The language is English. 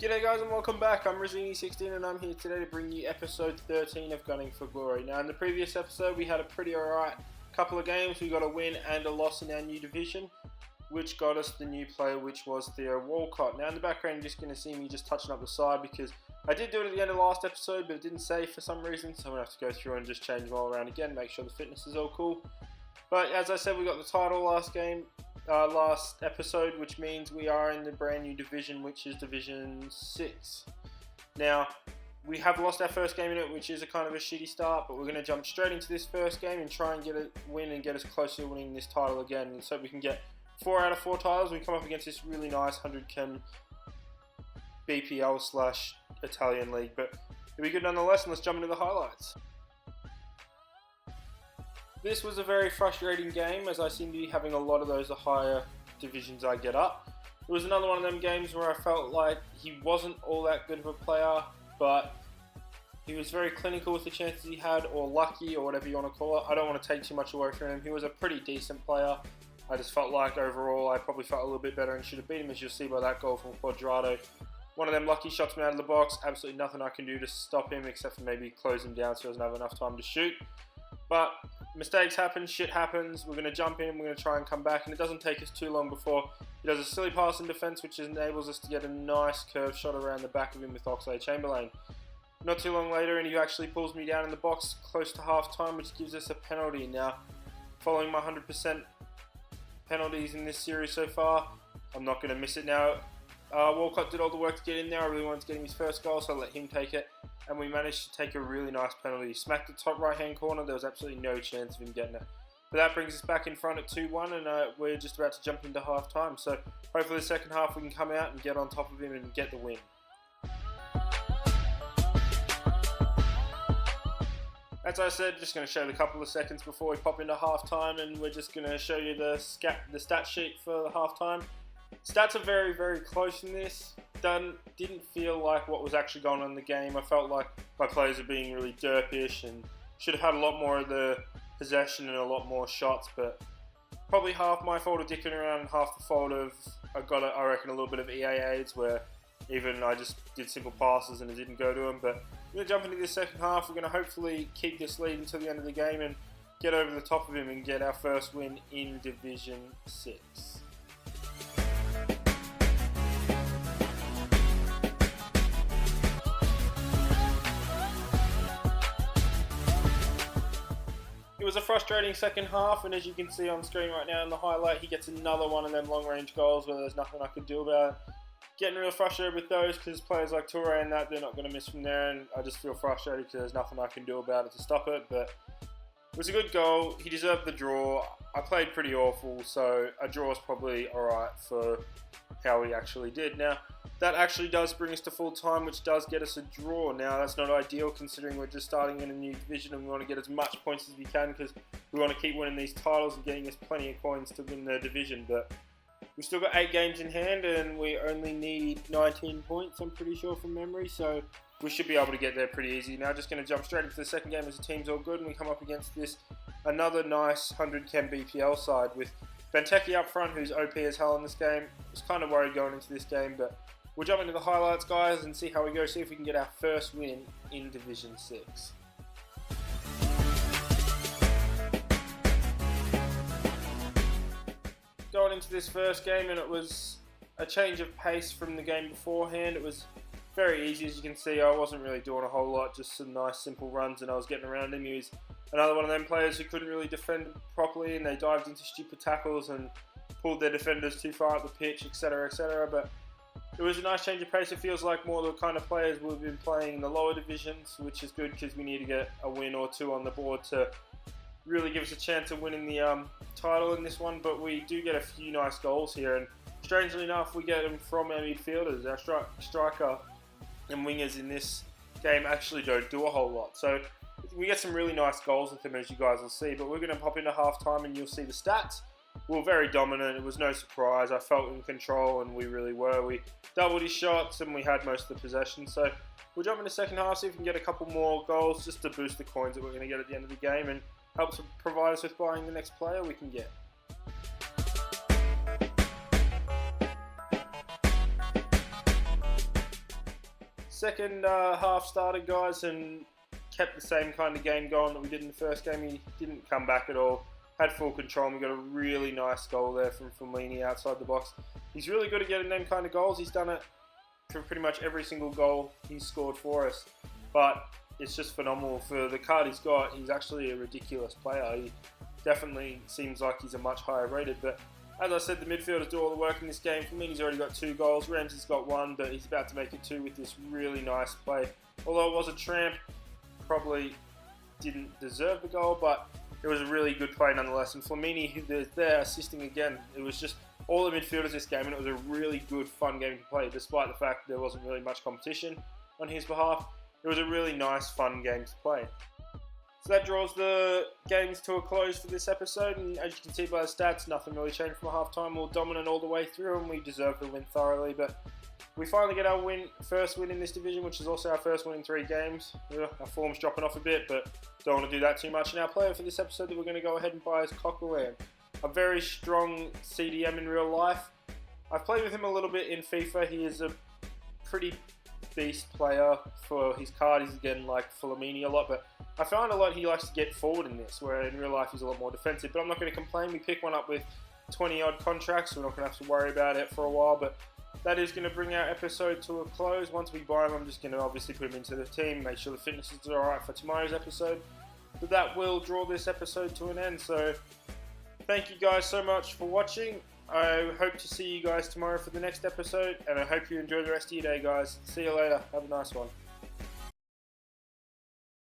G'day guys and welcome back. I'm Rizini16 and I'm here today to bring you episode 13 of Gunning for Glory. Now in the previous episode we had a pretty alright couple of games. We got a win and a loss in our new division, which got us the new player, which was Theo Walcott. Now in the background you're just going to see me just touching up the side because I did do it at the end of the last episode but it didn't save for some reason, so I'm going to have to go through and just change them all around again, make sure the fitness is all cool. But as I said, we got the title last episode, which means we are in the brand new division, which is Division 6. Now, we have lost our first game in it, which is a kind of a shitty start, but we're going to jump straight into this first game and try and get a win and get us close to winning this title again. And so we can get 4 out of 4 titles. We come up against this really nice 100 chem BPL/Italian league, but it'll be good nonetheless, and let's jump into the highlights. This was a very frustrating game, as I seem to be having a lot of those the higher divisions I get up. It was another one of them games where I felt like he wasn't all that good of a player, but he was very clinical with the chances he had, or lucky, or whatever you want to call it. I don't want to take too much away from him. He was a pretty decent player. I just felt like overall I probably felt a little bit better and should have beat him, as you'll see by that goal from Quadrado. One of them lucky shots me out of the box. Absolutely nothing I can do to stop him except for maybe close him down so he doesn't have enough time to shoot. But mistakes happen, shit happens. We're going to jump in, we're going to try and come back, and it doesn't take us too long before he does a silly pass in defence, which enables us to get a nice curve shot around the back of him with Oxlade-Chamberlain. Not too long later, and he actually pulls me down in the box close to half time, which gives us a penalty. Now, following my 100% penalties in this series so far, I'm not going to miss it now. Walcott did all the work to get in there. I really wanted to get him his first goal, so I let him take it. And we managed to take a really nice penalty. He smacked the top right hand corner. There was absolutely no chance of him getting it. But that brings us back in front at 2-1, and we're just about to jump into half time. So hopefully the second half we can come out and get on top of him and get the win. As I said, just going to show you a couple of seconds before we pop into half time, and we're just going to show you the stat sheet for the half time. Stats are very, very close in this. Didn't feel like what was actually going on in the game. I felt like my players are being really derpish and should have had a lot more of the possession and a lot more shots, but probably half my fault of dicking around and half the fault of I reckon a little bit of EAAs where even I just did simple passes and it didn't go to them. But we're going to jump into this second half. We're going to hopefully keep this lead until the end of the game and get over the top of him and get our first win in Division 6. It was a frustrating second half, and as you can see on screen right now in the highlight, he gets another one of them long-range goals where there's nothing I could do about it. Getting real frustrated with those because players like Toure and that, they're not going to miss from there, and I just feel frustrated because there's nothing I can do about it to stop it. But it was a good goal. He deserved the draw. I played pretty awful, so a draw is probably alright for how he actually did. Now, that actually does bring us to full time, which does get us a draw. Now, that's not ideal considering we're just starting in a new division and we want to get as much points as we can because we want to keep winning these titles and getting us plenty of coins to win the division. But we've still got 8 games in hand and we only need 19 points, I'm pretty sure, from memory. So we should be able to get there pretty easy. Now, just going to jump straight into the second game as the team's all good, and we come up against another nice 100 chem BPL side with Benteke up front, who's OP as hell in this game. I was kind of worried going into this game, but we'll jump into the highlights, guys, and see how we go, see if we can get our first win in Division 6. Going into this first game, and it was a change of pace from the game beforehand. It was very easy, as you can see. I wasn't really doing a whole lot, just some nice simple runs, and I was getting around him. He was another one of them players who couldn't really defend properly, and they dived into stupid tackles and pulled their defenders too far up the pitch, etc, etc. But it was a nice change of pace. It feels like more the kind of players we've been playing in the lower divisions, which is good because we need to get a win or two on the board to really give us a chance of winning the title in this one. But we do get a few nice goals here, and strangely enough, we get them from our midfielders. Our striker and wingers in this game actually don't do a whole lot. So we get some really nice goals with them, as you guys will see. But we're going to pop into half time and you'll see the stats. We were very dominant. It was no surprise. I felt in control, and we really were. We doubled his shots, and we had most of the possession. So we'll jump into the second half, see if we can get a couple more goals just to boost the coins that we're going to get at the end of the game and help to provide us with buying the next player we can get. second half started, guys, and kept the same kind of game going that we did in the first game. He didn't come back at all. Had full control, and we got a really nice goal there from Flamini outside the box. He's really good at getting them kind of goals. He's done it for pretty much every single goal he's scored for us. But it's just phenomenal. For the card he's got, he's actually a ridiculous player. He definitely seems like he's a much higher rated. But as I said, the midfielders do all the work in this game. Flamini's already got 2 goals. Ramsey's got 1, but he's about to make it 2 with this really nice play. Although it was a tramp, probably didn't deserve the goal, but it was a really good play nonetheless. And Flamini, who's there assisting again. It was just all the midfielders this game, and it was a really good, fun game to play, despite the fact there wasn't really much competition on his behalf. It was a really nice, fun game to play. So that draws the games to a close for this episode, and as you can see by the stats, nothing really changed from half time. We were dominant all the way through, and we deserved the win thoroughly, but we finally get our first win in this division, which is also our first win in 3 games. Our form's dropping off a bit, but don't want to do that too much. And our player for this episode that we're going to go ahead and buy is Coquelin, a very strong CDM in real life. I've played with him a little bit in FIFA. He is a pretty beast player for his card. He's again like Flamini a lot, but I found a lot he likes to get forward in this, where in real life he's a lot more defensive. But I'm not going to complain. We pick one up with 20 odd contracts, so we're not going to have to worry about it for a while. But that is going to bring our episode to a close. Once we buy him, I'm just going to obviously put him into the team, make sure the fitness is alright for tomorrow's episode. But that will draw this episode to an end. So thank you guys so much for watching. I hope to see you guys tomorrow for the next episode, and I hope you enjoy the rest of your day, guys. See you later. Have a nice one.